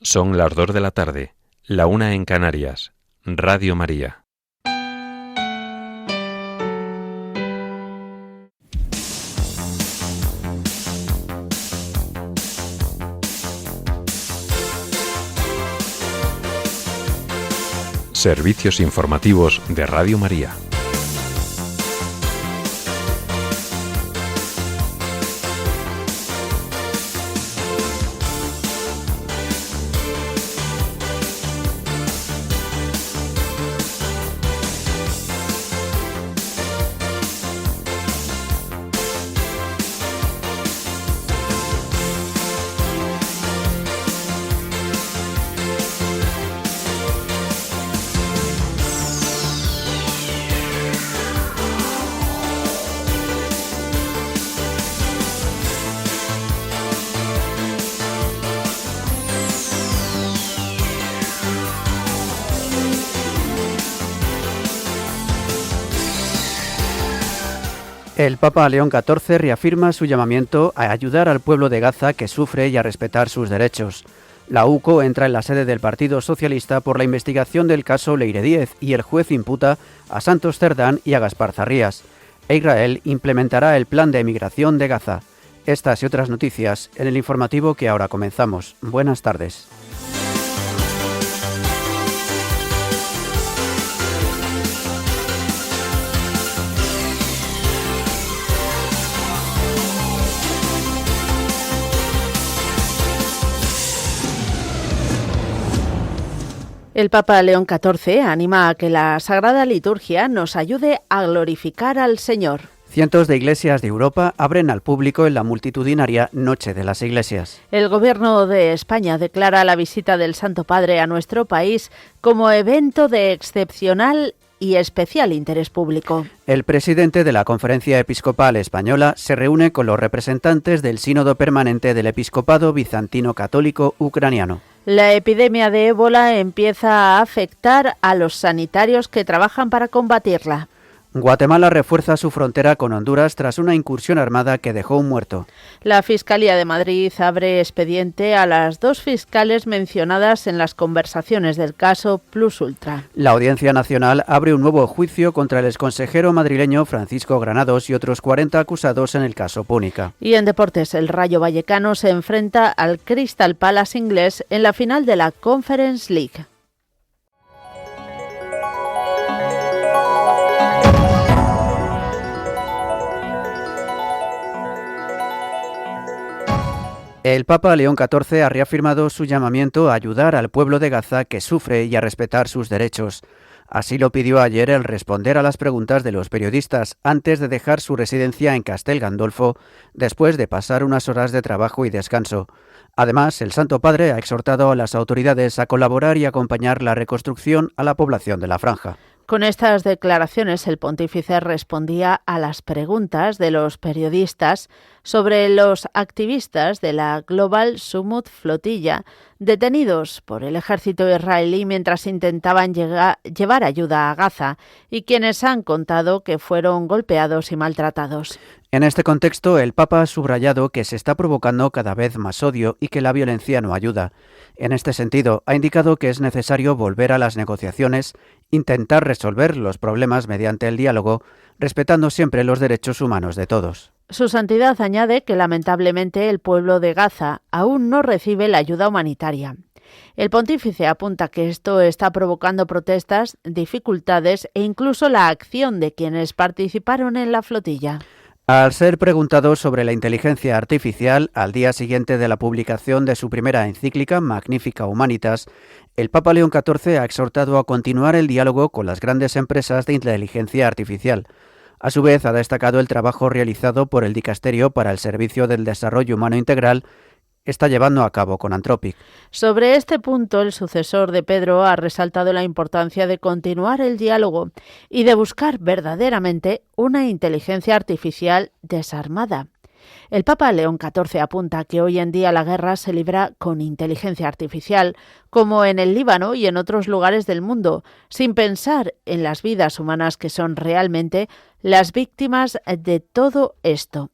Son las 2 de la tarde, la 1 en Canarias. Radio María. Servicios informativos de Radio María. El Papa León XIV reafirma su llamamiento a ayudar al pueblo de Gaza que sufre y a respetar sus derechos. La UCO entra en la sede del Partido Socialista por la investigación del caso Leire Díez y el juez imputa a Santos Cerdán y a Gaspar Zarrías. Israel implementará el plan de emigración de Gaza. Estas y otras noticias en el informativo que ahora comenzamos. Buenas tardes. El Papa León XIV anima a que la Sagrada Liturgia nos ayude a glorificar al Señor. Cientos de iglesias de Europa abren al público en la multitudinaria Noche de las Iglesias. El Gobierno de España declara la visita del Santo Padre a nuestro país como evento de excepcional y especial interés público. El presidente de la Conferencia Episcopal Española se reúne con los representantes del Sínodo Permanente del Episcopado Bizantino Católico Ucraniano. La epidemia de ébola empieza a afectar a los sanitarios que trabajan para combatirla. Guatemala refuerza su frontera con Honduras tras una incursión armada que dejó un muerto. La Fiscalía de Madrid abre expediente a las 2 fiscales mencionadas en las conversaciones del caso Plus Ultra. La Audiencia Nacional abre un nuevo juicio contra el exconsejero madrileño Francisco Granados y otros 40 acusados en el caso Púnica. Y en deportes, el Rayo Vallecano se enfrenta al Crystal Palace inglés en la final de la Conference League. El Papa León XIV ha reafirmado su llamamiento a ayudar al pueblo de Gaza que sufre y a respetar sus derechos. Así lo pidió ayer al responder a las preguntas de los periodistas antes de dejar su residencia en Castel Gandolfo, después de pasar unas horas de trabajo y descanso. Además, el Santo Padre ha exhortado a las autoridades a colaborar y acompañar la reconstrucción a la población de la franja. Con estas declaraciones, el pontífice respondía a las preguntas de los periodistas sobre los activistas de la Global Summit Flotilla detenidos por el ejército israelí mientras intentaban llevar ayuda a Gaza y quienes han contado que fueron golpeados y maltratados. En este contexto, el Papa ha subrayado que se está provocando cada vez más odio y que la violencia no ayuda. En este sentido, ha indicado que es necesario volver a las negociaciones, intentar resolver los problemas mediante el diálogo, respetando siempre los derechos humanos de todos. Su santidad añade que lamentablemente el pueblo de Gaza aún no recibe la ayuda humanitaria. El pontífice apunta que esto está provocando protestas, dificultades e incluso la acción de quienes participaron en la flotilla. Al ser preguntado sobre la inteligencia artificial al día siguiente de la publicación de su primera encíclica Magnificat Humanitas, el Papa León XIV ha exhortado a continuar el diálogo con las grandes empresas de inteligencia artificial. A su vez, ha destacado el trabajo realizado por el Dicasterio para el Servicio del Desarrollo Humano Integral está llevando a cabo con Anthropic. Sobre este punto, el sucesor de Pedro ha resaltado la importancia de continuar el diálogo y de buscar verdaderamente una inteligencia artificial desarmada. El Papa León XIV apunta que hoy en día la guerra se libra con inteligencia artificial, como en el Líbano y en otros lugares del mundo, sin pensar en las vidas humanas que son realmente las víctimas de todo esto.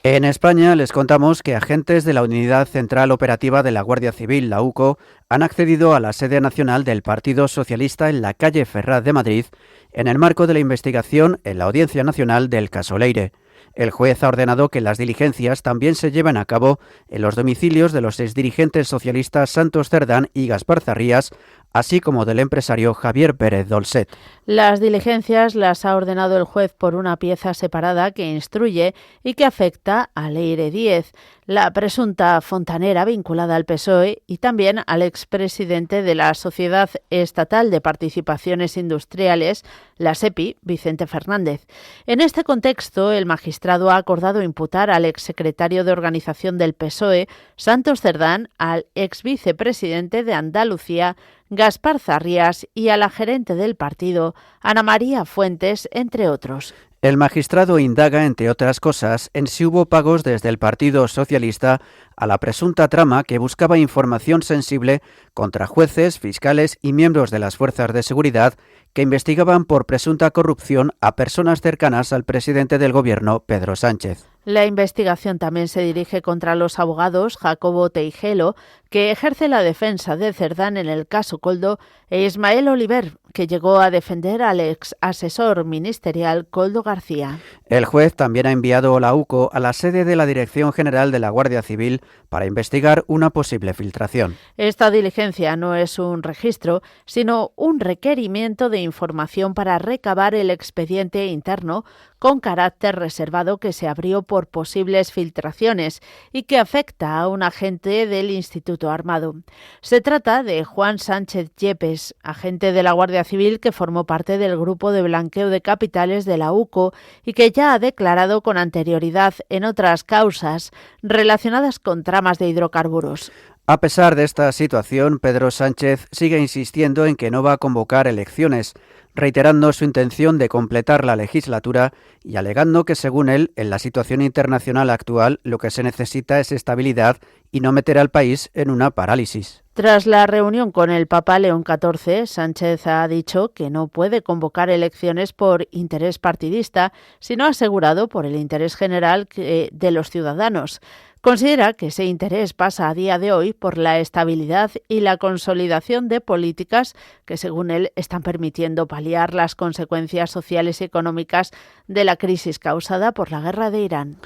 En España les contamos que agentes de la Unidad Central Operativa de la Guardia Civil, la UCO, han accedido a la sede nacional del Partido Socialista en la calle Ferraz de Madrid en el marco de la investigación en la Audiencia Nacional del caso Leire. El juez ha ordenado que las diligencias también se lleven a cabo en los domicilios de los exdirigentes socialistas Santos Cerdán y Gaspar Zarrías, así como del empresario Javier Pérez Dolcet. Las diligencias las ha ordenado el juez por una pieza separada que instruye y que afecta a Leire Díez, la presunta fontanera vinculada al PSOE y también al expresidente de la Sociedad Estatal de Participaciones Industriales, la SEPI, Vicente Fernández. En este contexto, el magistrado ha acordado imputar al exsecretario de Organización del PSOE, Santos Cerdán, al exvicepresidente de Andalucía, Gaspar Zarrías, y a la gerente del partido, Ana María Fuentes, entre otros. El magistrado indaga, entre otras cosas, en si hubo pagos desde el Partido Socialista a la presunta trama que buscaba información sensible contra jueces, fiscales y miembros de las fuerzas de seguridad que investigaban por presunta corrupción a personas cercanas al presidente del Gobierno, Pedro Sánchez. La investigación también se dirige contra los abogados Jacobo Teijelo, que ejerce la defensa de Cerdán en el caso Koldo, e Ismael Oliver, que llegó a defender al ex asesor ministerial Koldo García. El juez también ha enviado la UCO a la sede de la Dirección General de la Guardia Civil para investigar una posible filtración. Esta diligencia no es un registro, sino un requerimiento de información para recabar el expediente interno con carácter reservado que se abrió por posibles filtraciones y que afecta a un agente del Instituto Armado. Se trata de Juan Sánchez Yepes, agente de la Guardia Civil que formó parte del grupo de blanqueo de capitales de la UCO y que ya ha declarado con anterioridad en otras causas relacionadas con tramas de hidrocarburos. A pesar de esta situación, Pedro Sánchez sigue insistiendo en que no va a convocar elecciones, reiterando su intención de completar la legislatura y alegando que, según él, en la situación internacional actual lo que se necesita es estabilidad y no meter al país en una parálisis. Tras la reunión con el Papa León XIV, Sánchez ha dicho que no puede convocar elecciones por interés partidista, sino asegurado por el interés general de los ciudadanos. Considera que ese interés pasa a día de hoy por la estabilidad y la consolidación de políticas que, según él, están permitiendo paliar las consecuencias sociales y económicas de la crisis causada por la guerra de Irán.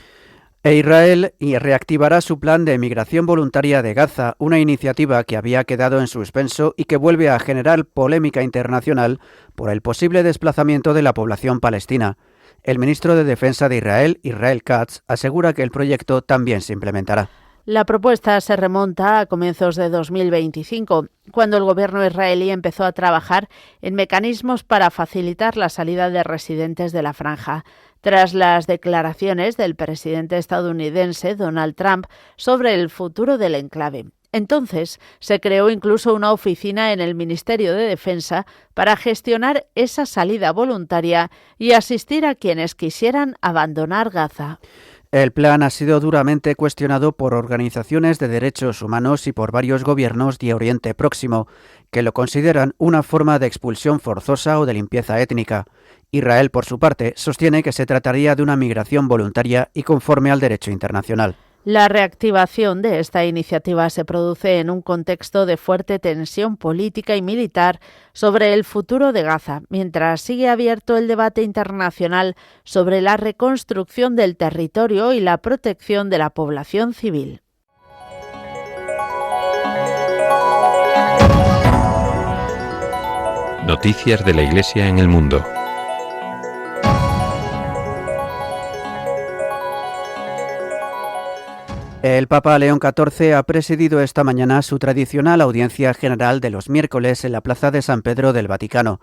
Israel reactivará su plan de emigración voluntaria de Gaza, una iniciativa que había quedado en suspenso y que vuelve a generar polémica internacional por el posible desplazamiento de la población palestina. El ministro de Defensa de Israel, Israel Katz, asegura que el proyecto también se implementará. La propuesta se remonta a comienzos de 2025, cuando el gobierno israelí empezó a trabajar en mecanismos para facilitar la salida de residentes de la franja, tras las declaraciones del presidente estadounidense Donald Trump sobre el futuro del enclave. Entonces, se creó incluso una oficina en el Ministerio de Defensa para gestionar esa salida voluntaria y asistir a quienes quisieran abandonar Gaza. El plan ha sido duramente cuestionado por organizaciones de derechos humanos y por varios gobiernos de Oriente Próximo, que lo consideran una forma de expulsión forzosa o de limpieza étnica. Israel, por su parte, sostiene que se trataría de una migración voluntaria y conforme al derecho internacional. La reactivación de esta iniciativa se produce en un contexto de fuerte tensión política y militar sobre el futuro de Gaza, mientras sigue abierto el debate internacional sobre la reconstrucción del territorio y la protección de la población civil. Noticias de la Iglesia en el mundo. El Papa León XIV ha presidido esta mañana su tradicional audiencia general de los miércoles en la Plaza de San Pedro del Vaticano.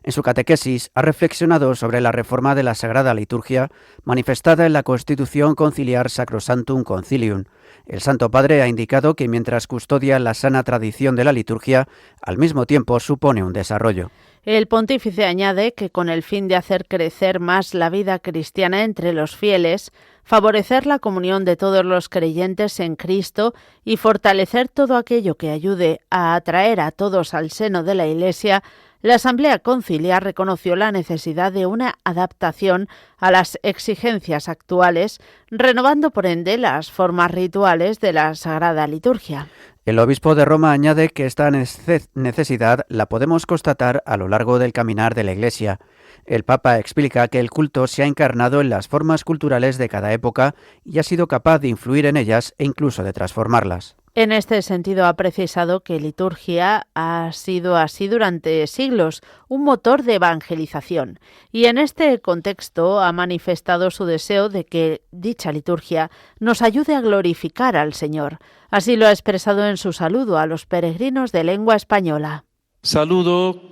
En su catequesis ha reflexionado sobre la reforma de la Sagrada Liturgia manifestada en la Constitución Conciliar Sacrosanctum Concilium. El Santo Padre ha indicado que mientras custodia la sana tradición de la liturgia, al mismo tiempo supone un desarrollo. El pontífice añade que con el fin de hacer crecer más la vida cristiana entre los fieles, favorecer la comunión de todos los creyentes en Cristo y fortalecer todo aquello que ayude a atraer a todos al seno de la Iglesia, La Asamblea Conciliar reconoció la necesidad de una adaptación a las exigencias actuales, renovando por ende las formas rituales de la Sagrada Liturgia. El obispo de Roma añade que esta necesidad la podemos constatar a lo largo del caminar de la Iglesia. El Papa explica que el culto se ha encarnado en las formas culturales de cada época y ha sido capaz de influir en ellas e incluso de transformarlas. En este sentido, ha precisado que liturgia ha sido así durante siglos, un motor de evangelización, y en este contexto ha manifestado su deseo de que dicha liturgia nos ayude a glorificar al Señor. Así lo ha expresado en su saludo a los peregrinos de lengua española. Saludo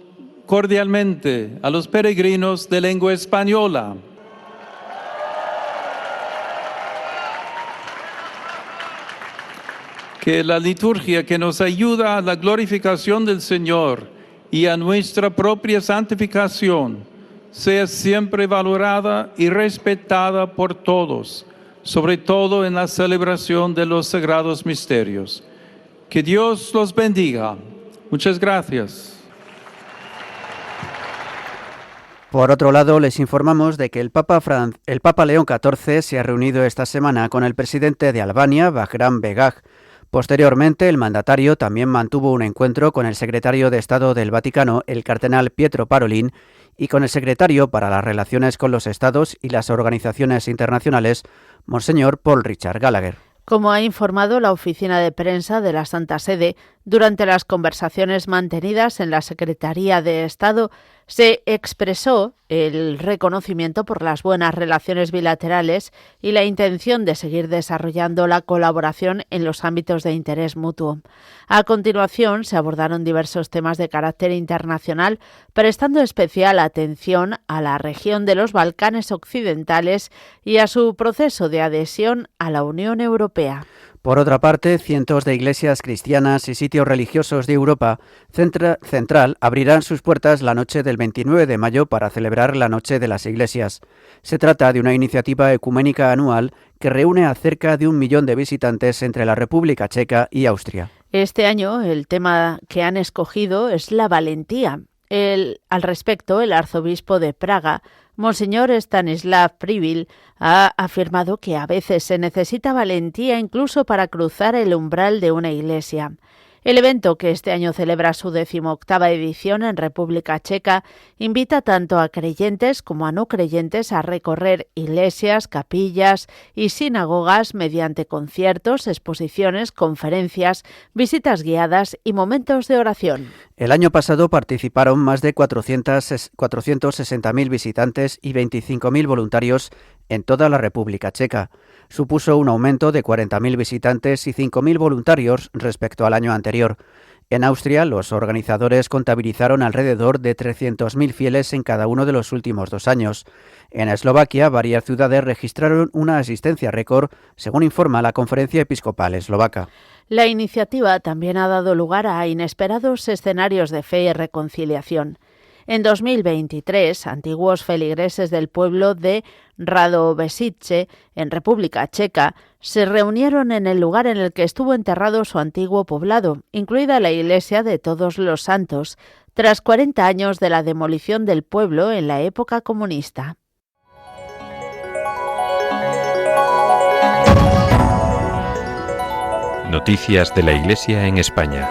cordialmente a los peregrinos de lengua española. Que la liturgia que nos ayuda a la glorificación del Señor y a nuestra propia santificación sea siempre valorada y respetada por todos, sobre todo en la celebración de los sagrados misterios. Que Dios los bendiga. Muchas gracias. Por otro lado, les informamos de que el Papa León XIV se ha reunido esta semana con el presidente de Albania, Bahram Begaj. Posteriormente, el mandatario también mantuvo un encuentro con el secretario de Estado del Vaticano, el cardenal Pietro Parolin, y con el secretario para las relaciones con los Estados y las organizaciones internacionales, Monseñor Paul Richard Gallagher. Como ha informado la oficina de prensa de la Santa Sede, durante las conversaciones mantenidas en la Secretaría de Estado se expresó el reconocimiento por las buenas relaciones bilaterales y la intención de seguir desarrollando la colaboración en los ámbitos de interés mutuo. A continuación, se abordaron diversos temas de carácter internacional, prestando especial atención a la región de los Balcanes occidentales y a su proceso de adhesión a la Unión Europea. Por otra parte, cientos de iglesias cristianas y sitios religiosos de Europa Central abrirán sus puertas la noche del 29 de mayo para celebrar la Noche de las Iglesias. Se trata de una iniciativa ecuménica anual que reúne a cerca de 1 millón de visitantes entre la República Checa y Austria. Este año el tema que han escogido es la valentía. Al respecto, el arzobispo de Praga, Monseñor Stanislav Privil, ha afirmado que a veces se necesita valentía incluso para cruzar el umbral de una iglesia. El evento, que este año celebra su 18ª edición en República Checa, invita tanto a creyentes como a no creyentes a recorrer iglesias, capillas y sinagogas mediante conciertos, exposiciones, conferencias, visitas guiadas y momentos de oración. El año pasado participaron más de 460.000 visitantes y 25.000 voluntarios en toda la República Checa. Supuso un aumento de 40.000 visitantes y 5.000 voluntarios respecto al año anterior. En Austria, los organizadores contabilizaron alrededor de 300.000 fieles en cada uno de los últimos 2 años. En Eslovaquia, varias ciudades registraron una asistencia récord, según informa la Conferencia Episcopal Eslovaca. La iniciativa también ha dado lugar a inesperados escenarios de fe y reconciliación. En 2023, antiguos feligreses del pueblo de Radovesice, en República Checa, se reunieron en el lugar en el que estuvo enterrado su antiguo poblado, incluida la iglesia de Todos los Santos, tras 40 años de la demolición del pueblo en la época comunista. Noticias de la Iglesia en España.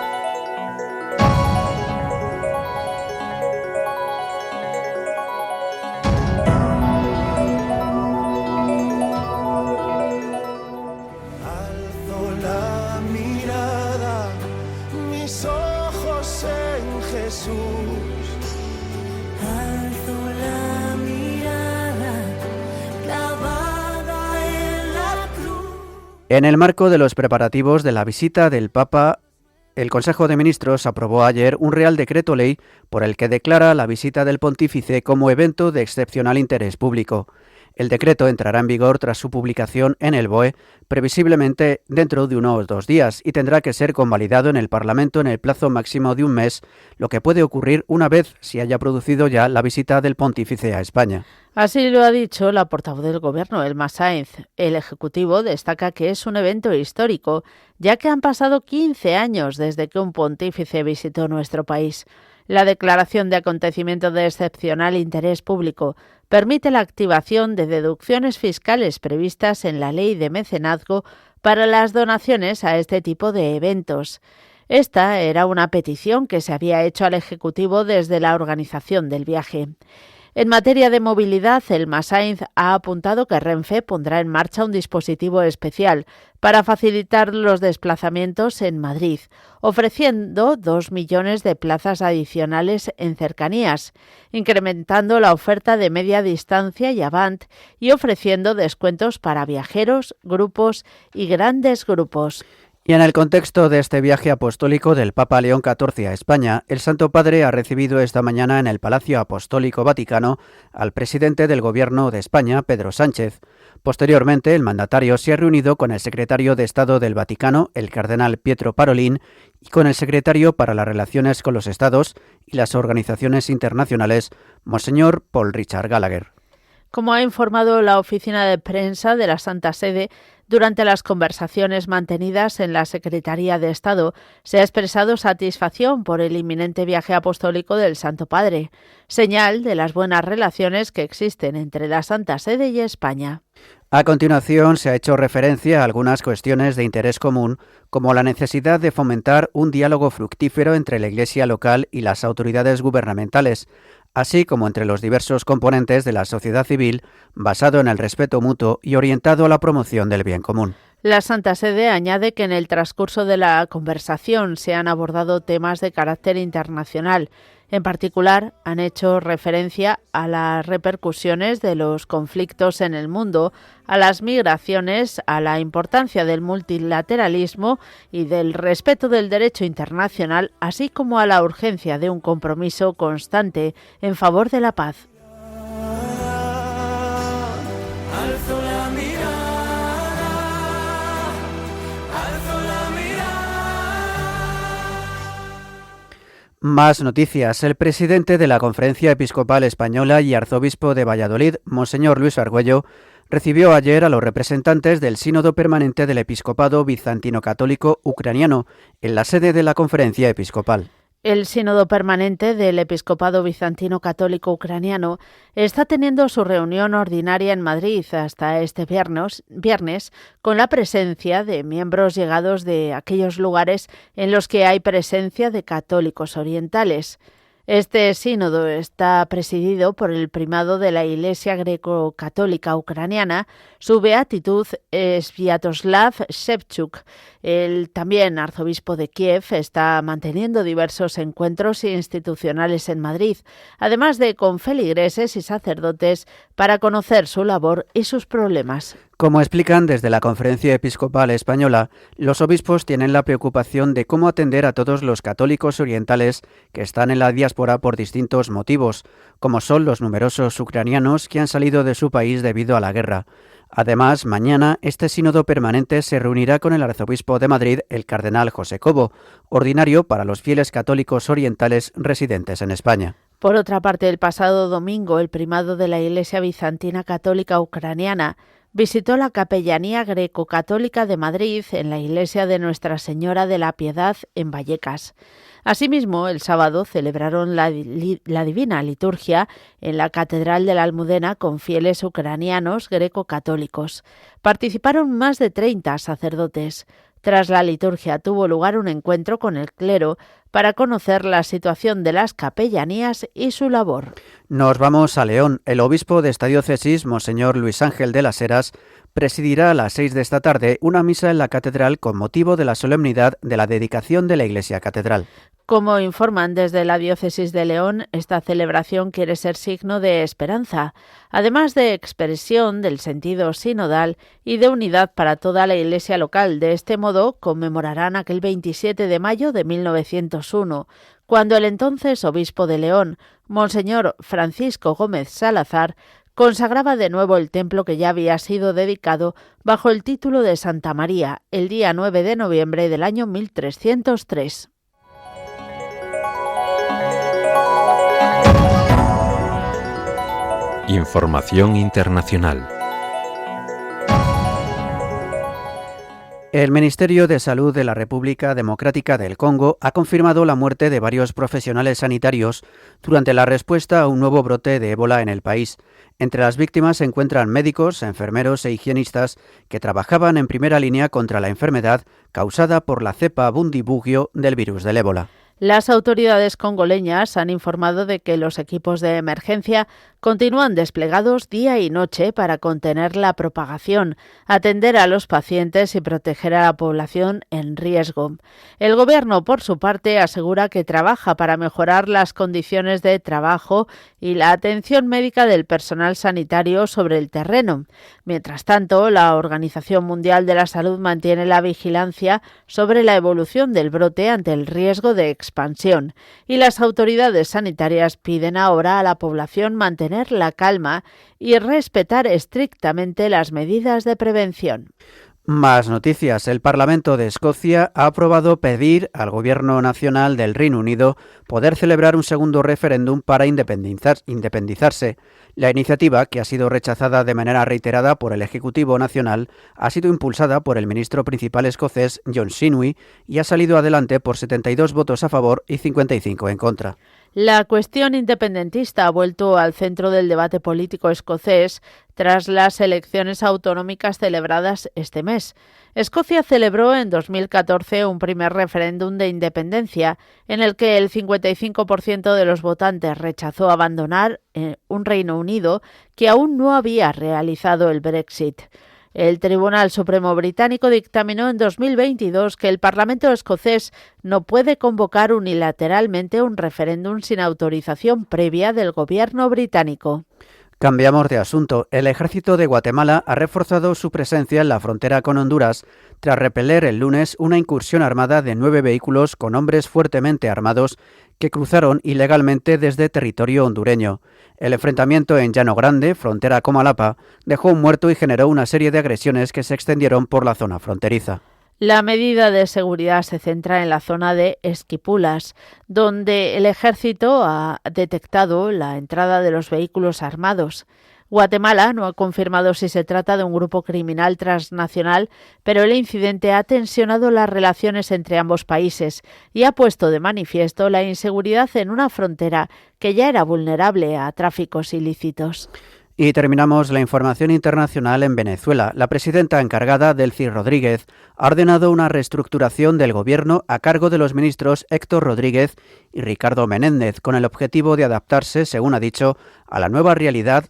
En el marco de los preparativos de la visita del Papa, el Consejo de Ministros aprobó ayer un Real Decreto Ley por el que declara la visita del Pontífice como evento de excepcional interés público. El decreto entrará en vigor tras su publicación en el BOE, previsiblemente dentro de unos 2 días, y tendrá que ser convalidado en el Parlamento en el plazo máximo de 1 mes, lo que puede ocurrir una vez se haya producido ya la visita del Pontífice a España. Así lo ha dicho la portavoz del Gobierno, Elma Sáenz. El Ejecutivo destaca que es un evento histórico, ya que han pasado 15 años desde que un pontífice visitó nuestro país. La declaración de acontecimiento de excepcional interés público permite la activación de deducciones fiscales previstas en la Ley de Mecenazgo para las donaciones a este tipo de eventos. Esta era una petición que se había hecho al Ejecutivo desde la organización del viaje. En materia de movilidad, el Masainz ha apuntado que Renfe pondrá en marcha un dispositivo especial para facilitar los desplazamientos en Madrid, ofreciendo 2 millones de plazas adicionales en cercanías, incrementando la oferta de media distancia y Avant y ofreciendo descuentos para viajeros, grupos y grandes grupos. Y en el contexto de este viaje apostólico del Papa León XIV a España, el Santo Padre ha recibido esta mañana en el Palacio Apostólico Vaticano al presidente del Gobierno de España, Pedro Sánchez. Posteriormente, el mandatario se ha reunido con el secretario de Estado del Vaticano, el cardenal Pietro Parolin, y con el secretario para las Relaciones con los Estados y las Organizaciones Internacionales, Monseñor Paul Richard Gallagher. Como ha informado la oficina de prensa de la Santa Sede, durante las conversaciones mantenidas en la Secretaría de Estado, se ha expresado satisfacción por el inminente viaje apostólico del Santo Padre, señal de las buenas relaciones que existen entre la Santa Sede y España. A continuación, se ha hecho referencia a algunas cuestiones de interés común, como la necesidad de fomentar un diálogo fructífero entre la Iglesia local y las autoridades gubernamentales, así como entre los diversos componentes de la sociedad civil, basado en el respeto mutuo y orientado a la promoción del bien común. La Santa Sede añade que en el transcurso de la conversación se han abordado temas de carácter internacional. En particular, han hecho referencia a las repercusiones de los conflictos en el mundo, a las migraciones, a la importancia del multilateralismo y del respeto del derecho internacional, así como a la urgencia de un compromiso constante en favor de la paz. Más noticias. El presidente de la Conferencia Episcopal Española y arzobispo de Valladolid, Monseñor Luis Argüello, recibió ayer a los representantes del Sínodo Permanente del Episcopado Bizantino Católico Ucraniano en la sede de la Conferencia Episcopal. El Sínodo Permanente del Episcopado Bizantino Católico Ucraniano está teniendo su reunión ordinaria en Madrid hasta este viernes con la presencia de miembros llegados de aquellos lugares en los que hay presencia de católicos orientales. Este sínodo está presidido por el primado de la Iglesia Greco-Católica Ucraniana, su beatitud es Sviatoslav Shevchuk. El también arzobispo de Kiev está manteniendo diversos encuentros institucionales en Madrid, además de con feligreses y sacerdotes para conocer su labor y sus problemas. Como explican desde la Conferencia Episcopal Española, los obispos tienen la preocupación de cómo atender a todos los católicos orientales que están en la diáspora por distintos motivos, como son los numerosos ucranianos que han salido de su país debido a la guerra. Además, mañana este sínodo permanente se reunirá con el arzobispo de Madrid, el cardenal José Cobo, ordinario para los fieles católicos orientales residentes en España. Por otra parte, el pasado domingo, el primado de la Iglesia Bizantina Católica Ucraniana visitó la Capellanía Greco-Católica de Madrid en la iglesia de Nuestra Señora de la Piedad en Vallecas. Asimismo, el sábado celebraron la Divina Liturgia en la Catedral de la Almudena con fieles ucranianos greco-católicos. Participaron más de 30 sacerdotes. Tras la liturgia tuvo lugar un encuentro con el clero para conocer la situación de las capellanías y su labor. Nos vamos a León. El obispo de esta diócesis, Monseñor Luis Ángel de las Heras, presidirá a las 6 de esta tarde una misa en la catedral con motivo de la solemnidad de la dedicación de la iglesia catedral. Como informan desde la diócesis de León, esta celebración quiere ser signo de esperanza, además de expresión del sentido sinodal y de unidad para toda la iglesia local. De este modo, conmemorarán aquel 27 de mayo de 1901, cuando el entonces obispo de León, Monseñor Francisco Gómez Salazar, consagraba de nuevo el templo que ya había sido dedicado bajo el título de Santa María el día 9 de noviembre del año 1303. Información internacional. El Ministerio de Salud de la República Democrática del Congo ha confirmado la muerte de varios profesionales sanitarios durante la respuesta a un nuevo brote de ébola en el país. Entre las víctimas se encuentran médicos, enfermeros e higienistas que trabajaban en primera línea contra la enfermedad causada por la cepa Bundibugyo del virus del ébola. Las autoridades congoleñas han informado de que los equipos de emergencia continúan desplegados día y noche para contener la propagación, atender a los pacientes y proteger a la población en riesgo. El Gobierno, por su parte, asegura que trabaja para mejorar las condiciones de trabajo y la atención médica del personal sanitario sobre el terreno. Mientras tanto, la Organización Mundial de la Salud mantiene la vigilancia sobre la evolución del brote ante el riesgo de expansión, y las autoridades sanitarias piden ahora a la población mantener la calma y respetar estrictamente las medidas de prevención. Más noticias. El Parlamento de Escocia ha aprobado pedir al Gobierno Nacional del Reino Unido poder celebrar un segundo referéndum para independizarse. La iniciativa, que ha sido rechazada de manera reiterada por el Ejecutivo Nacional, ha sido impulsada por el ministro principal escocés John Sinui y ha salido adelante por 72 votos a favor y 55 en contra. La cuestión independentista ha vuelto al centro del debate político escocés tras las elecciones autonómicas celebradas este mes. Escocia celebró en 2014 un primer referéndum de independencia en el que el 55% de los votantes rechazó abandonar un Reino Unido que aún no había realizado el Brexit. El Tribunal Supremo británico dictaminó en 2022 que el Parlamento escocés no puede convocar unilateralmente un referéndum sin autorización previa del gobierno británico. Cambiamos de asunto. El ejército de Guatemala ha reforzado su presencia en la frontera con Honduras tras repeler el lunes una incursión armada de 9 vehículos con hombres fuertemente armados que cruzaron ilegalmente desde territorio hondureño. El enfrentamiento en Llano Grande, frontera con Malapa, dejó un muerto y generó una serie de agresiones que se extendieron por la zona fronteriza. La medida de seguridad se centra en la zona de Esquipulas, donde el ejército ha detectado la entrada de los vehículos armados. Guatemala no ha confirmado si se trata de un grupo criminal transnacional, pero el incidente ha tensionado las relaciones entre ambos países y ha puesto de manifiesto la inseguridad en una frontera que ya era vulnerable a tráficos ilícitos. Y terminamos la información internacional en Venezuela. La presidenta encargada, Delcy Rodríguez, ha ordenado una reestructuración del gobierno a cargo de los ministros Héctor Rodríguez y Ricardo Menéndez, con el objetivo de adaptarse, según ha dicho, a la nueva realidad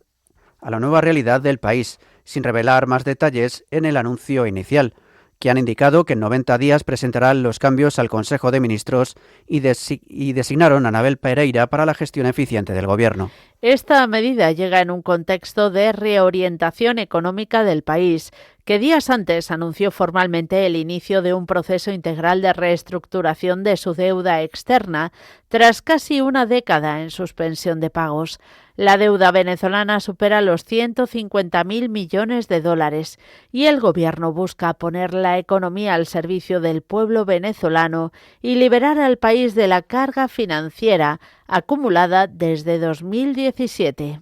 del país, sin revelar más detalles en el anuncio inicial, que han indicado que en 90 días presentarán los cambios al Consejo de Ministros y designaron a Anabel Pereira para la gestión eficiente del Gobierno. Esta medida llega en un contexto de reorientación económica del país, que días antes anunció formalmente el inicio de un proceso integral de reestructuración de su deuda externa, tras casi una década en suspensión de pagos. La deuda venezolana supera los 150.000 millones de dólares y el gobierno busca poner la economía al servicio del pueblo venezolano y liberar al país de la carga financiera acumulada desde 2017.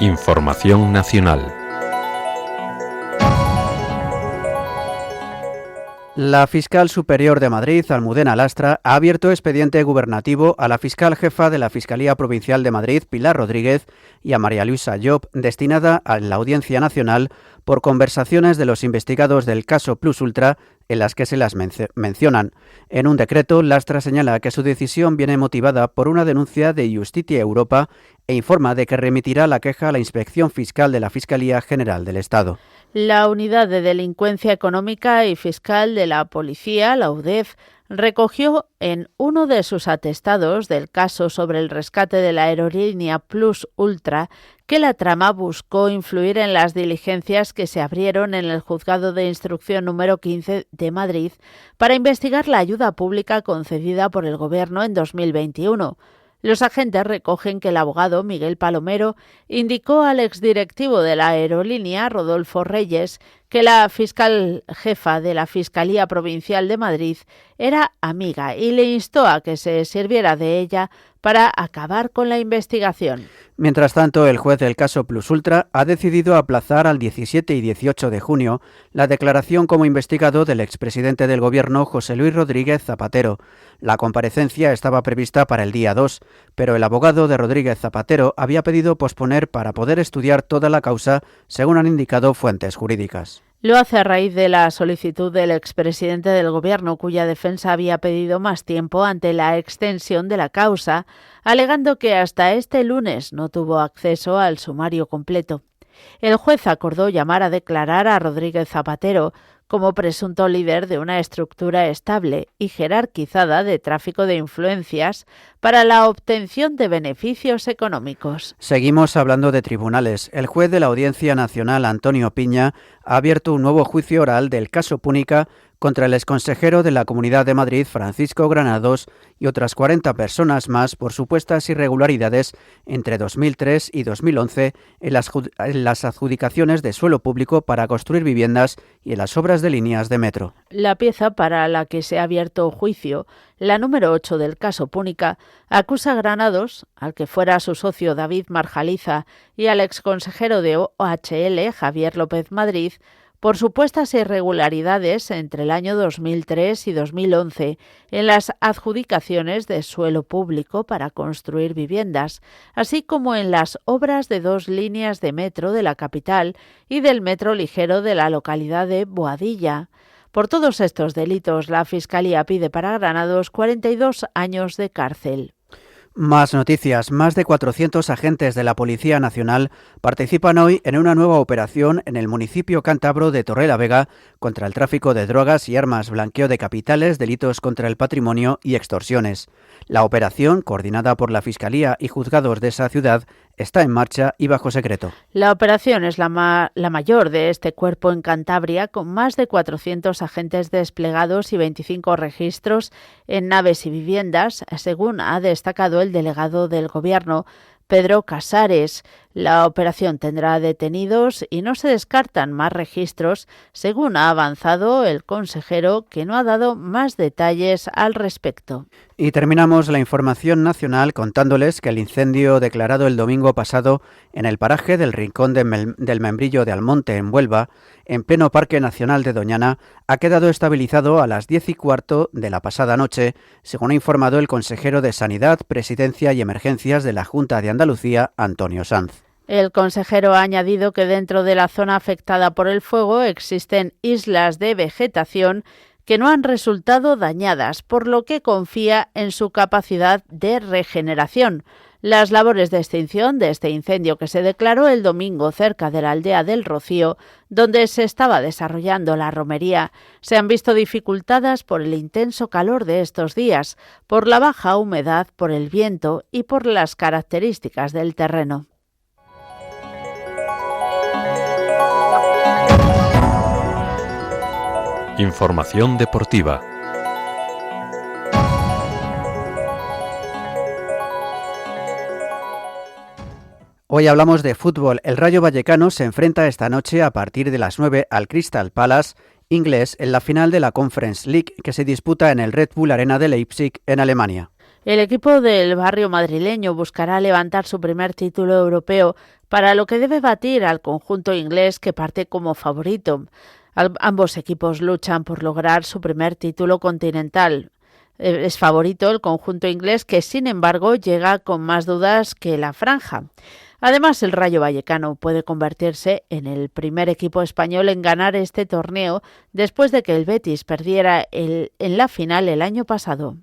Información nacional. La fiscal superior de Madrid, Almudena Lastra, ha abierto expediente gubernativo a la fiscal jefa de la Fiscalía Provincial de Madrid, Pilar Rodríguez, y a María Luisa Llop, destinada a la Audiencia Nacional, por conversaciones de los investigados del caso Plus Ultra en las que se las mencionan. En un decreto, Lastra señala que su decisión viene motivada por una denuncia de Justitia Europa e informa de que remitirá la queja a la Inspección Fiscal de la Fiscalía General del Estado. La Unidad de Delincuencia Económica y Fiscal de la Policía, la UDEF, recogió en uno de sus atestados del caso sobre el rescate de la aerolínea Plus Ultra que la trama buscó influir en las diligencias que se abrieron en el Juzgado de Instrucción número 15 de Madrid para investigar la ayuda pública concedida por el Gobierno en 2021. Los agentes recogen que el abogado Miguel Palomero indicó al exdirectivo de la aerolínea, Rodolfo Reyes, que la fiscal jefa de la Fiscalía Provincial de Madrid era amiga y le instó a que se sirviera de ella para acabar con la investigación. Mientras tanto, el juez del caso Plus Ultra ha decidido aplazar al 17 y 18 de junio la declaración como investigado del expresidente del Gobierno, José Luis Rodríguez Zapatero. La comparecencia estaba prevista para el día 2, pero el abogado de Rodríguez Zapatero había pedido posponer para poder estudiar toda la causa, según han indicado fuentes jurídicas. Lo hace a raíz de la solicitud del expresidente del Gobierno, cuya defensa había pedido más tiempo ante la extensión de la causa, alegando que hasta este lunes no tuvo acceso al sumario completo. El juez acordó llamar a declarar a Rodríguez Zapatero como presunto líder de una estructura estable y jerarquizada de tráfico de influencias para la obtención de beneficios económicos. Seguimos hablando de tribunales. El juez de la Audiencia Nacional, Antonio Piña, ha abierto un nuevo juicio oral del caso Púnica contra el exconsejero de la Comunidad de Madrid, Francisco Granados, y otras 40 personas más por supuestas irregularidades entre 2003 y 2011 en las adjudicaciones de suelo público para construir viviendas y en las obras de líneas de metro. La pieza para la que se ha abierto juicio, la número 8 del caso Púnica, acusa a Granados, al que fuera su socio David Marjaliza y al exconsejero de OHL, Javier López Madrid, por supuestas irregularidades entre el año 2003 y 2011 en las adjudicaciones de suelo público para construir viviendas, así como en las obras de 2 líneas de metro de la capital y del metro ligero de la localidad de Boadilla. Por todos estos delitos, la Fiscalía pide para Granados 42 años de cárcel. Más noticias. Más de 400 agentes de la Policía Nacional participan hoy en una nueva operación en el municipio cántabro de Torrelavega contra el tráfico de drogas y armas, blanqueo de capitales, delitos contra el patrimonio y extorsiones. La operación, coordinada por la Fiscalía y juzgados de esa ciudad, está en marcha y bajo secreto. La operación es la mayor de este cuerpo en Cantabria, con más de 400 agentes desplegados y 25 registros en naves y viviendas, según ha destacado el delegado del Gobierno, Pedro Casares. La operación tendrá detenidos y no se descartan más registros, según ha avanzado el consejero, que no ha dado más detalles al respecto. Y terminamos la información nacional contándoles que el incendio declarado el domingo pasado en el paraje del Rincón del Membrillo de Almonte, en Huelva, en pleno Parque Nacional de Doñana, ha quedado estabilizado a las 10:15 de la pasada noche, según ha informado el consejero de Sanidad, Presidencia y Emergencias de la Junta de Andalucía, Antonio Sanz. El consejero ha añadido que dentro de la zona afectada por el fuego existen islas de vegetación que no han resultado dañadas, por lo que confía en su capacidad de regeneración. Las labores de extinción de este incendio, que se declaró el domingo cerca de la aldea del Rocío, donde se estaba desarrollando la romería, se han visto dificultadas por el intenso calor de estos días, por la baja humedad, por el viento y por las características del terreno. Información deportiva. Hoy hablamos de fútbol. El Rayo Vallecano se enfrenta esta noche a partir de las 9 al Crystal Palace inglés en la final de la Conference League, que se disputa en el Red Bull Arena de Leipzig, en Alemania. El equipo del barrio madrileño buscará levantar su primer título europeo, para lo que debe batir al conjunto inglés, que parte como favorito. Ambos equipos luchan por lograr su primer título continental. Es favorito el conjunto inglés, que sin embargo llega con más dudas que la franja. Además, el Rayo Vallecano puede convertirse en el primer equipo español en ganar este torneo después de que el Betis perdiera en la final el año pasado.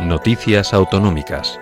Noticias autonómicas.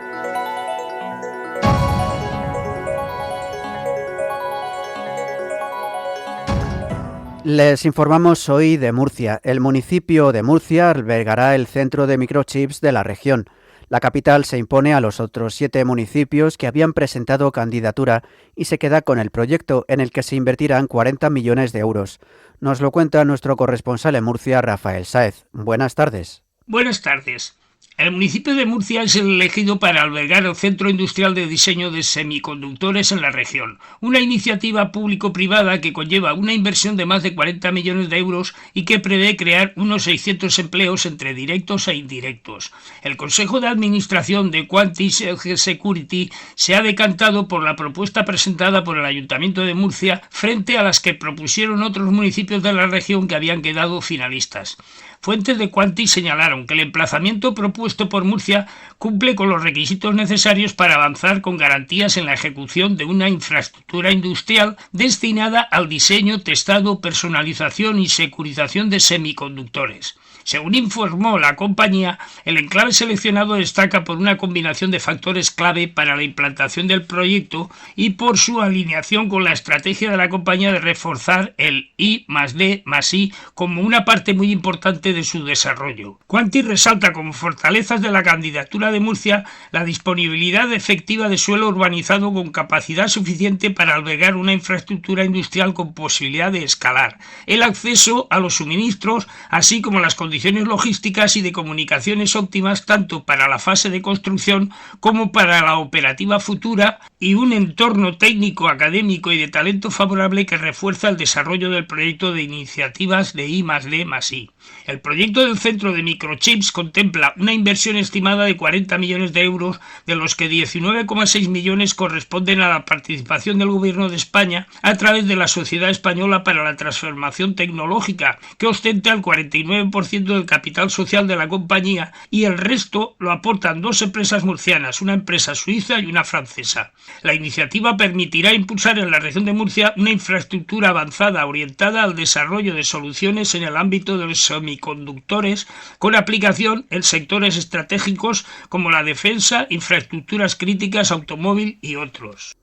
Les informamos hoy de Murcia. El municipio de Murcia albergará el centro de microchips de la región. La capital se impone a los otros 7 municipios que habían presentado candidatura y se queda con el proyecto, en el que se invertirán 40 millones de euros. Nos lo cuenta nuestro corresponsal en Murcia, Rafael Sáez. Buenas tardes. Buenas tardes. El municipio de Murcia es el elegido para albergar el Centro Industrial de Diseño de Semiconductores en la región, una iniciativa público-privada que conlleva una inversión de más de 40 millones de euros y que prevé crear unos 600 empleos entre directos e indirectos. El Consejo de Administración de Quantis Security se ha decantado por la propuesta presentada por el Ayuntamiento de Murcia frente a las que propusieron otros municipios de la región que habían quedado finalistas. Fuentes de Quantis señalaron que el emplazamiento propuesto por Murcia cumple con los requisitos necesarios para avanzar con garantías en la ejecución de una infraestructura industrial destinada al diseño, testado, personalización y securización de semiconductores. Según informó la compañía, el enclave seleccionado destaca por una combinación de factores clave para la implantación del proyecto y por su alineación con la estrategia de la compañía de reforzar el I+D+I como una parte muy importante de su desarrollo. Quantis resalta como fortalezas de la candidatura de Murcia la disponibilidad efectiva de suelo urbanizado con capacidad suficiente para albergar una infraestructura industrial con posibilidad de escalar, el acceso a los suministros, así como las condiciones logísticas y de comunicaciones óptimas tanto para la fase de construcción como para la operativa futura y un entorno técnico, académico y de talento favorable que refuerza el desarrollo del proyecto de iniciativas de I+D+I. El proyecto del Centro de Microchips contempla una inversión estimada de 40 millones de euros, de los que 19,6 millones corresponden a la participación del Gobierno de España a través de la Sociedad Española para la Transformación Tecnológica, que ostenta el 49% del capital social de la compañía, y el resto lo aportan dos empresas murcianas, una empresa suiza y una francesa. La iniciativa permitirá impulsar en la región de Murcia una infraestructura avanzada orientada al desarrollo de soluciones en el ámbito de los semiconductores con aplicación en sectores estratégicos como la defensa, infraestructuras críticas, automóvil y otros.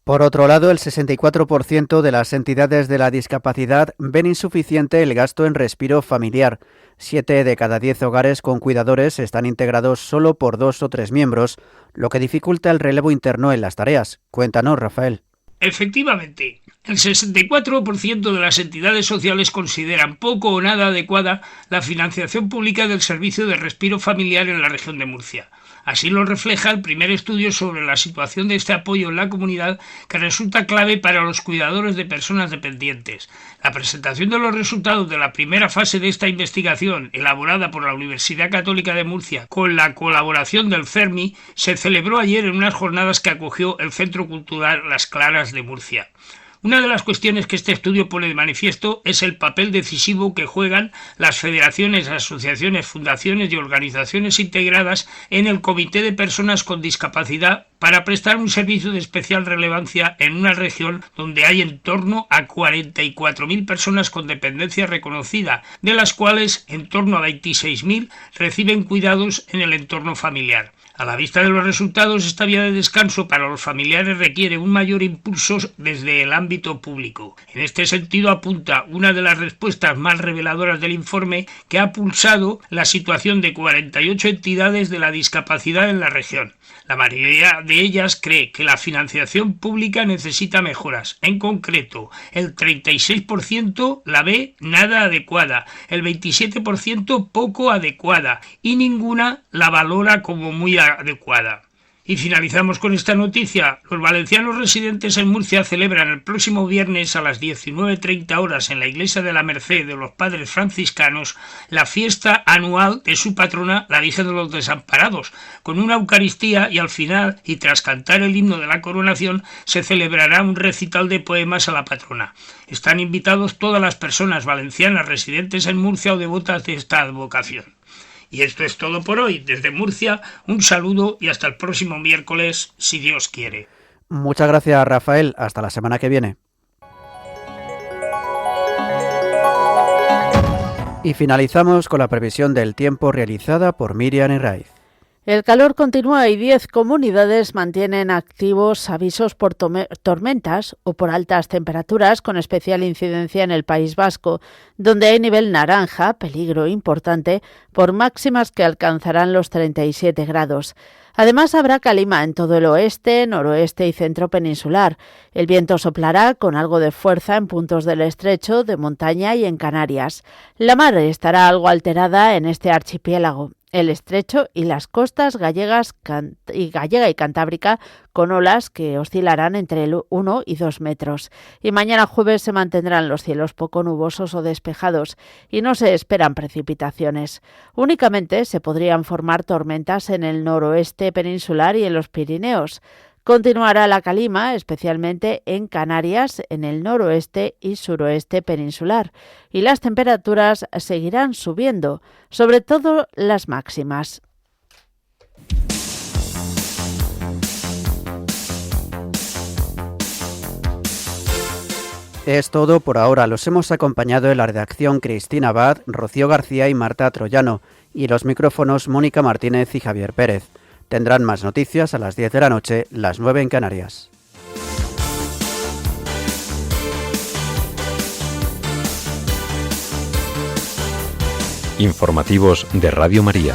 Por otro lado, el 64% de las entidades de la discapacidad ven insuficiente el gasto en respiro familiar. 7 de cada 10 hogares con cuidadores están integrados solo por 2 o 3 miembros, lo que dificulta el relevo interno en las tareas. Cuéntanos, Rafael. Efectivamente, el 64% de las entidades sociales consideran poco o nada adecuada la financiación pública del servicio de respiro familiar en la región de Murcia. Así lo refleja el primer estudio sobre la situación de este apoyo en la comunidad, que resulta clave para los cuidadores de personas dependientes. La presentación de los resultados de la primera fase de esta investigación, elaborada por la Universidad Católica de Murcia con la colaboración del CERMI, se celebró ayer en unas jornadas que acogió el Centro Cultural Las Claras de Murcia. Una de las cuestiones que este estudio pone de manifiesto es el papel decisivo que juegan las federaciones, asociaciones, fundaciones y organizaciones integradas en el Comité de Personas con Discapacidad para prestar un servicio de especial relevancia en una región donde hay en torno a 44.000 personas con dependencia reconocida, de las cuales en torno a 26.000 reciben cuidados en el entorno familiar. A la vista de los resultados, esta vía de descanso para los familiares requiere un mayor impulso desde el ámbito público. En este sentido, apunta una de las respuestas más reveladoras del informe, que ha pulsado la situación de 48 entidades de la discapacidad en la región. La mayoría de ellas cree que la financiación pública necesita mejoras. En concreto, el 36% la ve nada adecuada, el 27% poco adecuada y ninguna la valora como muy adecuada. Y finalizamos con esta noticia. Los valencianos residentes en Murcia celebran el próximo viernes a las 19:30 horas en la Iglesia de la Merced de los Padres Franciscanos la fiesta anual de su patrona, la Virgen de los Desamparados, con una Eucaristía, y al final, y tras cantar el himno de la coronación, se celebrará un recital de poemas a la patrona. Están invitados todas las personas valencianas residentes en Murcia o devotas de esta advocación. Y esto es todo por hoy. Desde Murcia, un saludo y hasta el próximo miércoles, si Dios quiere. Muchas gracias, Rafael. Hasta la semana que viene. Y finalizamos con la previsión del tiempo realizada por Miriam Herraiz. El calor continúa y 10 comunidades mantienen activos avisos por tormentas o por altas temperaturas, con especial incidencia en el País Vasco, donde hay nivel naranja, peligro importante, por máximas que alcanzarán los 37 grados. Además, habrá calima en todo el oeste, noroeste y centro peninsular. El viento soplará con algo de fuerza en puntos del estrecho, de montaña y en Canarias. La mar estará algo alterada en este archipiélago. el estrecho y las costas gallega y cantábrica, con olas que oscilarán entre 1 y 2 metros. Y mañana jueves se mantendrán los cielos poco nubosos o despejados y no se esperan precipitaciones. Únicamente se podrían formar tormentas en el noroeste peninsular y en los Pirineos. Continuará la calima, especialmente en Canarias, en el noroeste y suroeste peninsular, y las temperaturas seguirán subiendo, sobre todo las máximas. Es todo por ahora. Los hemos acompañado en la redacción Cristina Abad, Rocío García y Marta Troyano, y los micrófonos Mónica Martínez y Javier Pérez. Tendrán más noticias a las 10 de la noche, las 9 en Canarias. Informativos de Radio María.